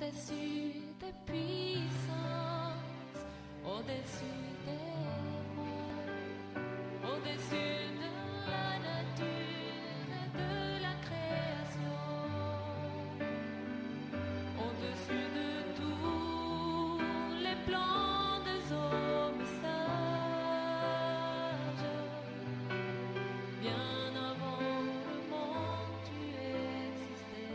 au-dessus des puissances, au-dessus des mots, au-dessus de la nature et de la création, au-dessus de tous les plans des hommes sages, bien avant le monde tu existais,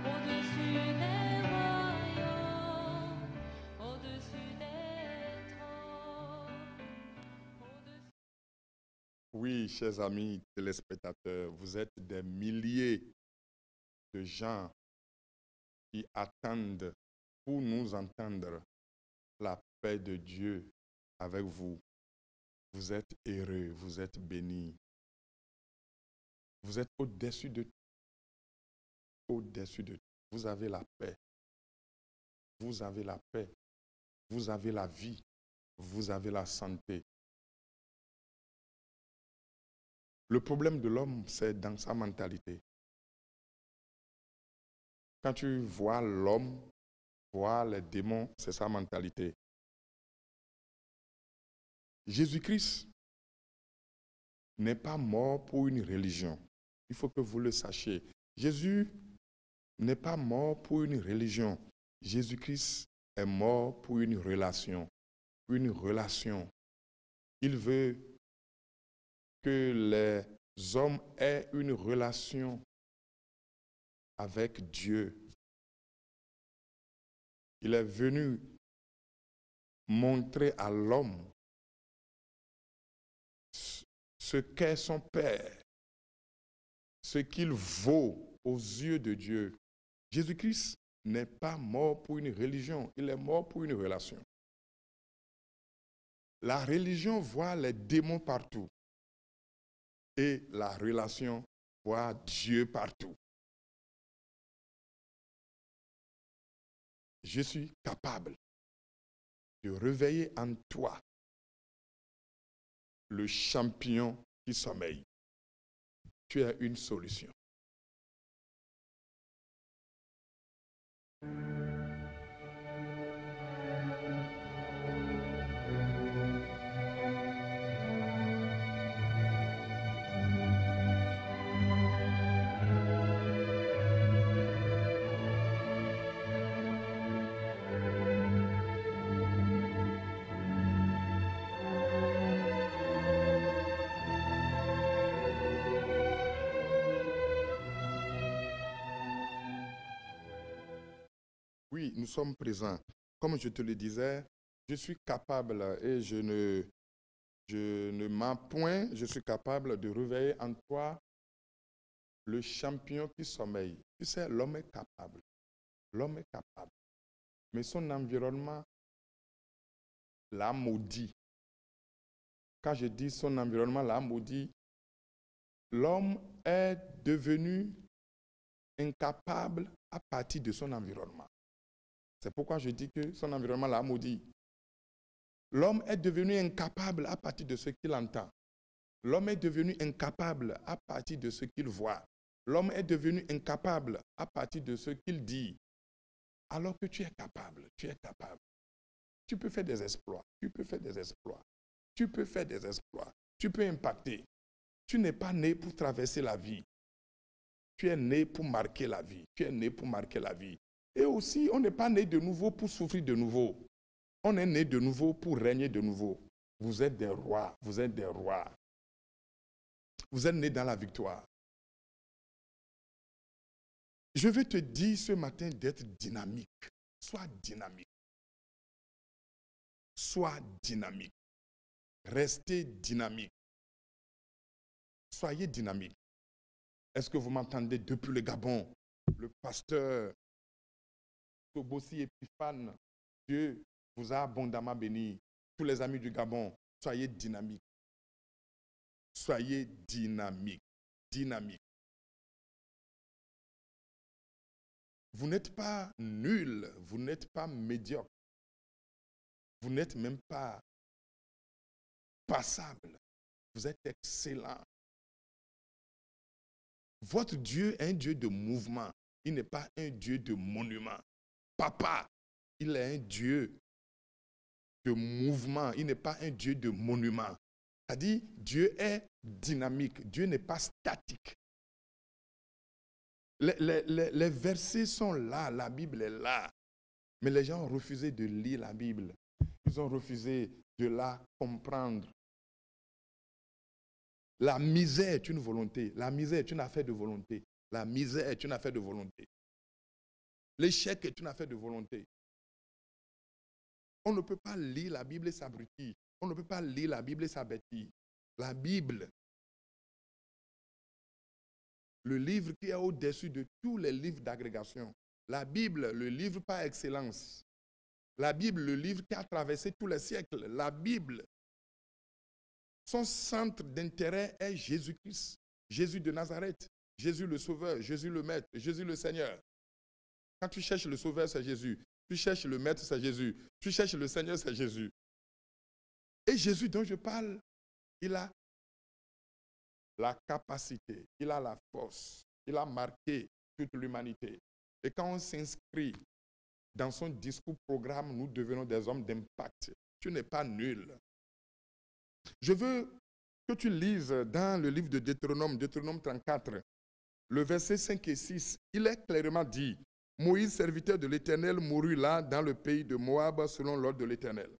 au-dessus des royaumes, au-dessus des trônes, au-dessus... Oui, chers amis téléspectateurs, vous êtes des milliers de gens qui attendent pour nous entendre la paix de Dieu avec vous. Vous êtes heureux, vous êtes bénis. Vous êtes au-dessus de tout. Au-dessus de tout. Vous avez la paix. Vous avez la paix. Vous avez la vie. Vous avez la santé. Le problème de l'homme, c'est dans sa mentalité. Quand tu vois l'homme, voir les démons, c'est sa mentalité. Jésus-Christ n'est pas mort pour une religion. Il faut que vous le sachiez. Jésus n'est pas mort pour une religion. Jésus-Christ est mort pour une relation. Une relation. Il veut que les hommes aient une relation avec Dieu. Il est venu montrer à l'homme ce qu'est son Père, ce qu'il vaut aux yeux de Dieu. Jésus-Christ n'est pas mort pour une religion, il est mort pour une relation. La religion voit les démons partout et la relation voit Dieu partout. Je suis capable de réveiller en toi le champion qui sommeille. Tu as une solution. Oui, nous sommes présents. Comme je te le disais, je suis capable et je ne mens point, je suis capable de réveiller en toi le champion qui sommeille. Tu sais, l'homme est capable. L'homme est capable. Mais son environnement l'a maudit. Quand je dis son environnement l'a maudit, l'homme est devenu incapable à partir de son environnement. C'est pourquoi je dis que son environnement l'a maudit. L'homme est devenu incapable à partir de ce qu'il entend. L'homme est devenu incapable à partir de ce qu'il voit. L'homme est devenu incapable à partir de ce qu'il dit. Alors que tu es capable, tu es capable. Tu peux faire des exploits, tu peux faire des exploits. Tu peux faire des exploits, tu peux impacter. Tu n'es pas né pour traverser la vie. Tu es né pour marquer la vie. Tu es né pour marquer la vie. Et aussi, on n'est pas né de nouveau pour souffrir de nouveau. On est né de nouveau pour régner de nouveau. Vous êtes des rois, vous êtes des rois. Vous êtes nés dans la victoire. Je veux te dire ce matin d'être dynamique. Sois dynamique. Sois dynamique. Restez dynamique. Soyez dynamique. Est-ce que vous m'entendez depuis le Gabon? Le pasteur Tobossi Epiphane, Dieu vous a abondamment béni. Tous les amis du Gabon, soyez dynamiques. Soyez dynamiques. Dynamiques. Vous n'êtes pas nul, vous n'êtes pas médiocre. Vous n'êtes même pas passable. Vous êtes excellent. Votre Dieu est un Dieu de mouvement. Il n'est pas un Dieu de monument. Papa, il est un Dieu de mouvement. Il n'est pas un Dieu de monument. C'est-à-dire, Dieu est dynamique. Dieu n'est pas statique. Les versets sont là, la Bible est là. Mais les gens ont refusé de lire la Bible. Ils ont refusé de la comprendre. La misère est une volonté. La misère est une affaire de volonté. La misère est une affaire de volonté. L'échec est une affaire de volonté. On ne peut pas lire la Bible et s'abrutir. On ne peut pas lire la Bible et s'abattir. La Bible, le livre qui est au-dessus de tous les livres d'agrégation. La Bible, le livre par excellence. La Bible, le livre qui a traversé tous les siècles. La Bible, son centre d'intérêt est Jésus-Christ. Jésus de Nazareth. Jésus le Sauveur, Jésus le Maître, Jésus le Seigneur. Quand tu cherches le Sauveur, c'est Jésus. Tu cherches le Maître, c'est Jésus. Tu cherches le Seigneur, c'est Jésus. Et Jésus dont je parle, il a la capacité, il a la force, il a marqué toute l'humanité. Et quand on s'inscrit dans son discours programme, nous devenons des hommes d'impact. Tu n'es pas nul. Je veux que tu lises dans le livre de Deutéronome, Deutéronome 34, le verset 5 et 6. Il est clairement dit, Moïse, serviteur de l'Éternel, mourut là dans le pays de Moab selon l'ordre de l'Éternel.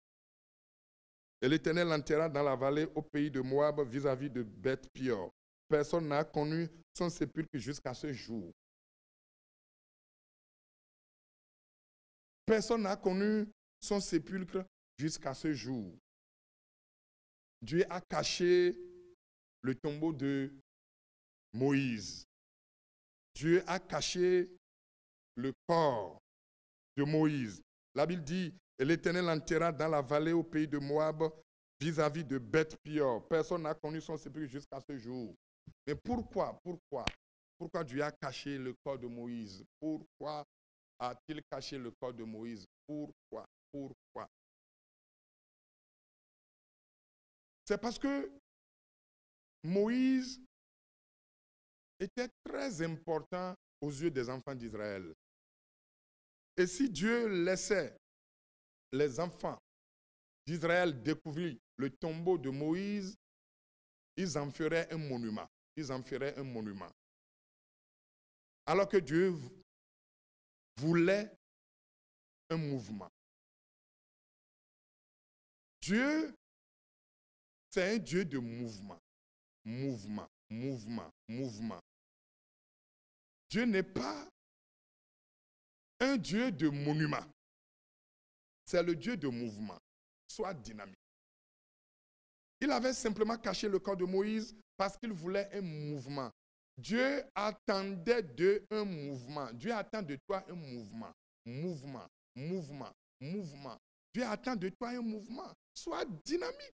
Et l'Éternel l'enterra dans la vallée au pays de Moab vis-à-vis de Beth-Pior. Personne n'a connu son sépulcre jusqu'à ce jour. Personne n'a connu son sépulcre jusqu'à ce jour. Dieu a caché le tombeau de Moïse. Dieu a caché le corps de Moïse. La Bible dit, et l'Éternel l'enterra dans la vallée au pays de Moab vis-à-vis de Beth-Pior. Personne n'a connu son sépulcre jusqu'à ce jour. Mais pourquoi Dieu a caché le corps de Moïse? Pourquoi a-t-il caché le corps de Moïse? Pourquoi? C'est parce que Moïse était très important aux yeux des enfants d'Israël. Et si Dieu laissait les enfants d'Israël découvrir le tombeau de Moïse, ils en feraient un monument. Alors que Dieu voulait un mouvement. Dieu, c'est un Dieu de mouvement. Mouvement. Dieu n'est pas un Dieu de monument. C'est le Dieu de mouvement. Soit dynamique. Il avait simplement caché le corps de Moïse parce qu'il voulait un mouvement. Dieu attendait d'eux un mouvement. Dieu attend de toi un mouvement. Mouvement. Dieu attend de toi un mouvement. Sois dynamique.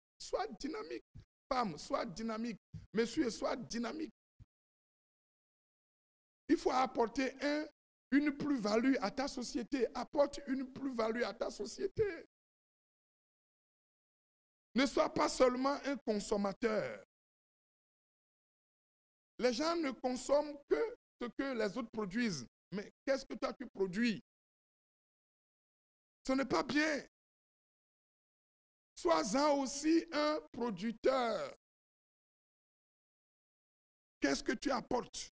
Femme, sois dynamique. Monsieur, sois dynamique. Il faut apporter une plus-value à ta société. Apporte une plus-value à ta société. Ne sois pas seulement un consommateur. Les gens ne consomment que ce que les autres produisent. Mais qu'est-ce que toi tu produis? Ce n'est pas bien. Sois-en aussi un producteur. Qu'est-ce que tu apportes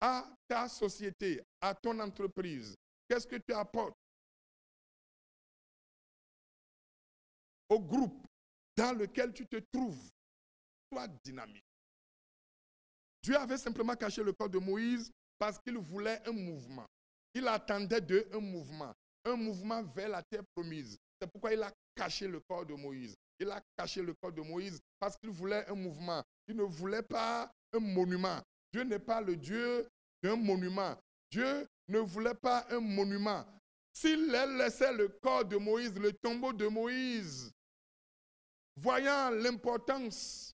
à ta société, à ton entreprise? Qu'est-ce que tu apportes au groupe dans lequel tu te trouves? Sois dynamique. Dieu avait simplement caché le corps de Moïse parce qu'il voulait un mouvement. Il attendait d'eux un mouvement vers la terre promise. C'est pourquoi il a caché le corps de Moïse. Il a caché le corps de Moïse parce qu'il voulait un mouvement. Il ne voulait pas un monument. Dieu n'est pas le Dieu d'un monument. Dieu ne voulait pas un monument. S'il laissait le corps de Moïse, le tombeau de Moïse, voyant l'importance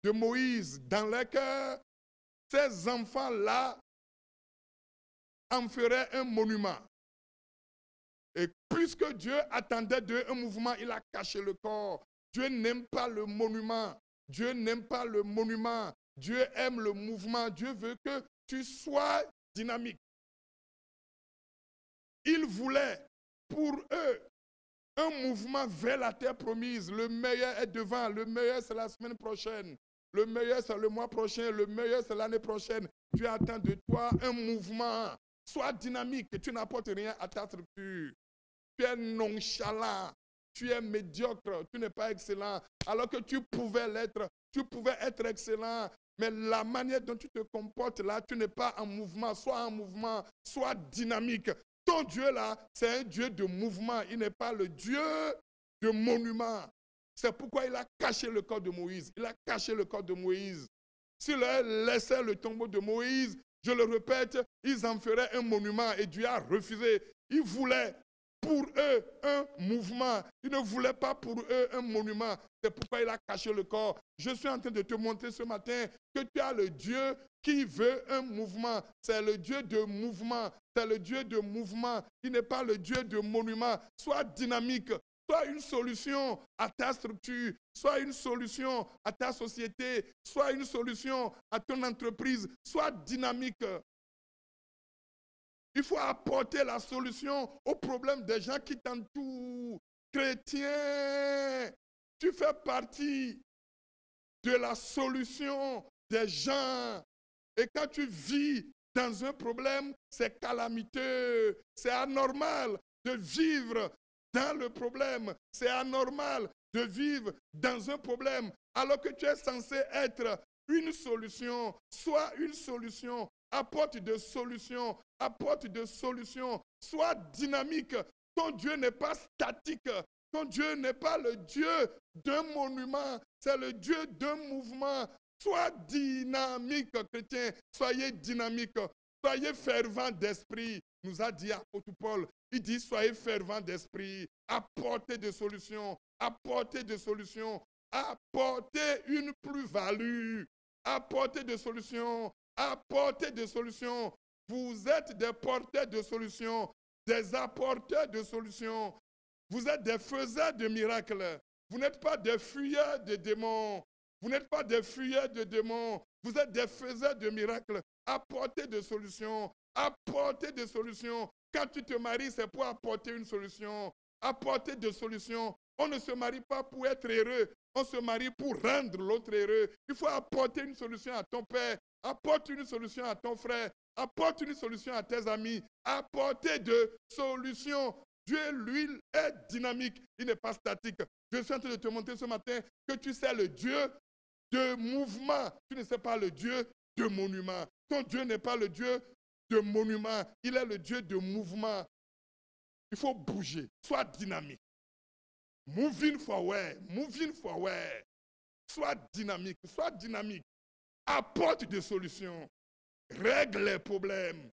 de Moïse dans leur cœur, ces enfants-là en feraient un monument. Et puisque Dieu attendait d'eux un mouvement, il a caché le corps. Dieu n'aime pas le monument. Dieu n'aime pas le monument. Dieu aime le mouvement. Dieu veut que tu sois dynamique. Il voulait pour eux un mouvement vers la terre promise. Le meilleur est devant. Le meilleur, c'est la semaine prochaine. Le meilleur, c'est le mois prochain. Le meilleur, c'est l'année prochaine. Tu attends de toi un mouvement. Sois dynamique. Tu n'apportes rien à ta structure. Tu es nonchalant. Tu es médiocre. Tu n'es pas excellent. Alors que tu pouvais l'être. Tu pouvais être excellent. Mais la manière dont tu te comportes là, tu n'es pas en mouvement. Sois en mouvement. Sois dynamique. Ton Dieu là, c'est un Dieu de mouvement. Il n'est pas le Dieu de monument. C'est pourquoi il a caché le corps de Moïse. Il a caché le corps de Moïse. S'il leur laissait le tombeau de Moïse, je le répète, ils en feraient un monument et Dieu a refusé. Il voulait pour eux un mouvement. Il ne voulait pas pour eux un monument. C'est pourquoi il a caché le corps. Je suis en train de te montrer ce matin que tu as le Dieu qui veut un mouvement. C'est le Dieu de mouvement. C'est le Dieu de mouvement. Il n'est pas le Dieu de monument. Sois dynamique. Sois une solution à ta structure. Sois une solution à ta société. Sois une solution à ton entreprise. Sois dynamique. Il faut apporter la solution aux problèmes des gens qui t'entourent. Chrétien, tu fais partie de la solution des gens. Et quand tu vis dans un problème, c'est calamiteux. C'est anormal de vivre dans le problème. C'est anormal de vivre dans un problème alors que tu es censé être une solution. Sois une solution. Apporte des solutions. Apporte des solutions. Sois dynamique. Ton Dieu n'est pas statique. Ton Dieu n'est pas le Dieu d'un monument. C'est le Dieu d'un mouvement. Sois dynamique, chrétien. Soyez dynamique. Soyez fervent d'esprit. Nous a dit apôtre Paul. Il dit soyez fervent d'esprit. Apportez des solutions. Apportez des solutions. Apportez une plus-value. Apportez des solutions. Apportez des solutions. Vous êtes des porteurs de solutions, des apporteurs de solutions. Vous êtes des faiseurs de miracles. Vous n'êtes pas des fuyeurs de démons. Vous n'êtes pas des fuyeurs de démons. Vous êtes des faiseurs de miracles. Apportez des solutions. Apportez des solutions. Quand tu te maries, c'est pour apporter une solution. Apporter des solutions. On ne se marie pas pour être heureux. On se marie pour rendre l'autre heureux. Il faut apporter une solution à ton père. Apporte une solution à ton frère. Apporte une solution à tes amis. Apportez de solutions. Dieu, lui, est dynamique. Il n'est pas statique. Je suis en train de te montrer ce matin que tu sais le Dieu de mouvement. Tu ne sais pas le Dieu de monument. Ton Dieu n'est pas le Dieu de monument. Il est le Dieu de mouvement. Il faut bouger. Sois dynamique. Moving forward. Moving forward. Sois dynamique. Sois dynamique. Apporte des solutions. Règle les problèmes.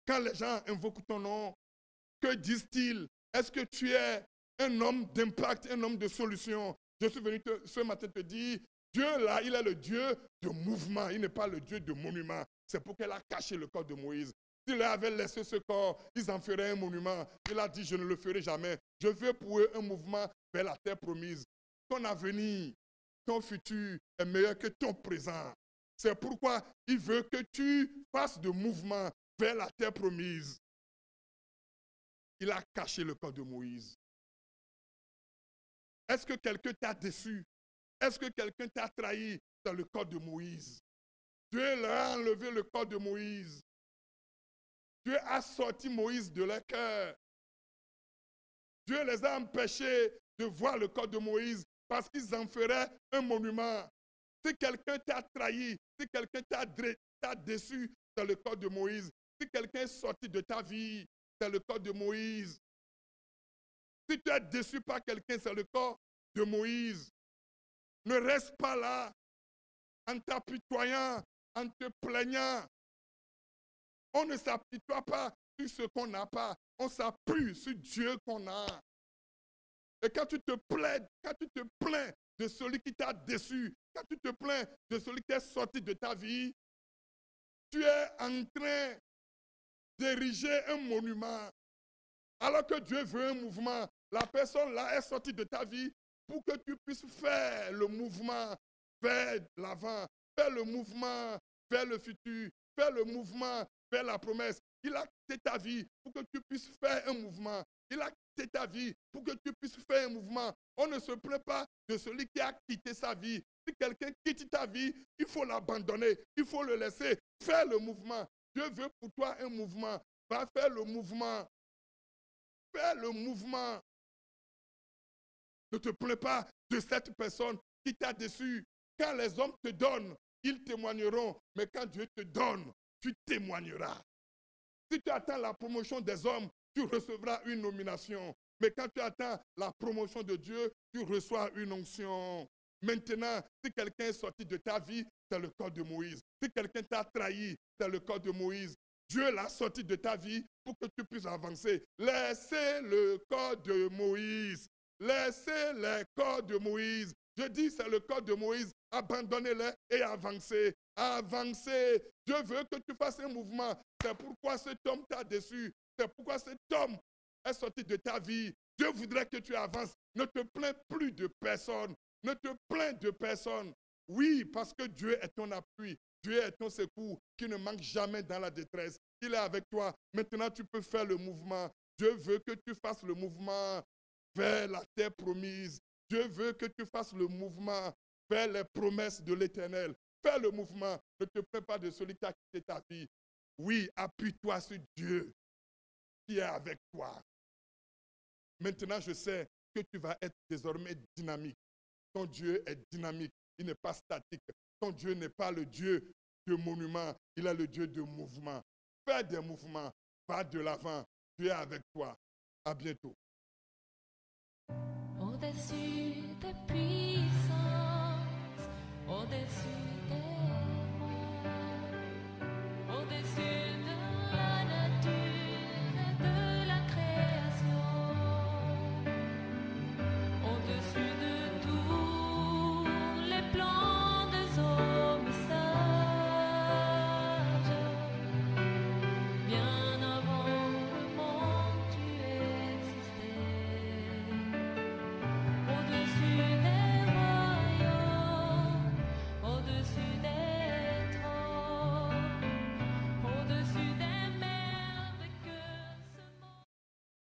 Quand les gens invoquent ton nom, que disent-ils? Est-ce que tu es un homme d'impact, un homme de solution? Je suis venu ce matin te dire, Dieu là, il est le Dieu de mouvement, il n'est pas le Dieu de monument. C'est pourquoi il a caché le corps de Moïse. S'il avait laissé ce corps, ils en feraient un monument. Il a dit, je ne le ferai jamais. Je veux pour eux un mouvement vers la terre promise. Ton avenir, ton futur est meilleur que ton présent. C'est pourquoi il veut que tu fasses de mouvement vers la terre promise. Il a caché le corps de Moïse. Est-ce que quelqu'un t'a déçu? Est-ce que quelqu'un t'a trahi dans le corps de Moïse? Dieu leur a enlevé le corps de Moïse. Dieu a sorti Moïse de leur cœur. Dieu les a empêchés de voir le corps de Moïse parce qu'ils en feraient un monument. Si quelqu'un t'a trahi, si quelqu'un t'a déçu dans le corps de Moïse, si quelqu'un est sorti de ta vie, c'est le corps de Moïse. Si tu es déçu par quelqu'un, c'est le corps de Moïse. Ne reste pas là en t'apitoyant, en te plaignant. On ne s'apitoie pas sur ce qu'on n'a pas. On s'appuie sur Dieu qu'on a. Et quand tu te plains de celui qui t'a déçu, quand tu te plains de celui qui est sorti de ta vie, tu es en train d'ériger un monument. Alors que Dieu veut un mouvement, la personne là est sortie de ta vie pour que tu puisses faire le mouvement vers l'avant, vers le mouvement, vers le futur, vers le mouvement, vers la promesse. Il a quitté ta vie pour que tu puisses faire un mouvement. Il a quitté ta vie pour que tu puisses faire un mouvement. On ne se plaint pas de celui qui a quitté sa vie. Si quelqu'un quitte ta vie, il faut l'abandonner, il faut le laisser faire le mouvement. Dieu veut pour toi un mouvement. Va faire le mouvement. Fais le mouvement. Ne te plains pas de cette personne qui t'a déçu. Quand les hommes te donnent, ils témoigneront. Mais quand Dieu te donne, tu témoigneras. Si tu attends la promotion des hommes, tu recevras une nomination. Mais quand tu attends la promotion de Dieu, tu reçois une onction. Maintenant, si quelqu'un est sorti de ta vie, c'est le corps de Moïse. Si quelqu'un t'a trahi, c'est le corps de Moïse. Dieu l'a sorti de ta vie pour que tu puisses avancer. Laissez le corps de Moïse. Laissez les corps de Moïse. Je dis, c'est le corps de Moïse. Abandonnez-les et avancez. Avancez. Dieu veut que tu fasses un mouvement. C'est pourquoi cet homme t'a déçu. C'est pourquoi cet homme est sorti de ta vie. Dieu voudrait que tu avances. Ne te plains plus de personne. Ne te plains de personne. Oui, parce que Dieu est ton appui. Dieu est ton secours qui ne manque jamais dans la détresse. Il est avec toi. Maintenant, tu peux faire le mouvement. Dieu veut que tu fasses le mouvement vers la terre promise. Dieu veut que tu fasses le mouvement vers les promesses de l'Éternel. Fais le mouvement. Ne te plains pas de celui qui a quitté ta vie. Oui, appuie-toi sur Dieu qui est avec toi. Maintenant, je sais que tu vas être désormais dynamique. Ton Dieu est dynamique. Il n'est pas statique. Ton Dieu n'est pas le Dieu de monument. Il est le Dieu de mouvement. Fais des mouvements. Va de l'avant. Dieu est avec toi. À bientôt. Au-dessus des puissances, au-dessus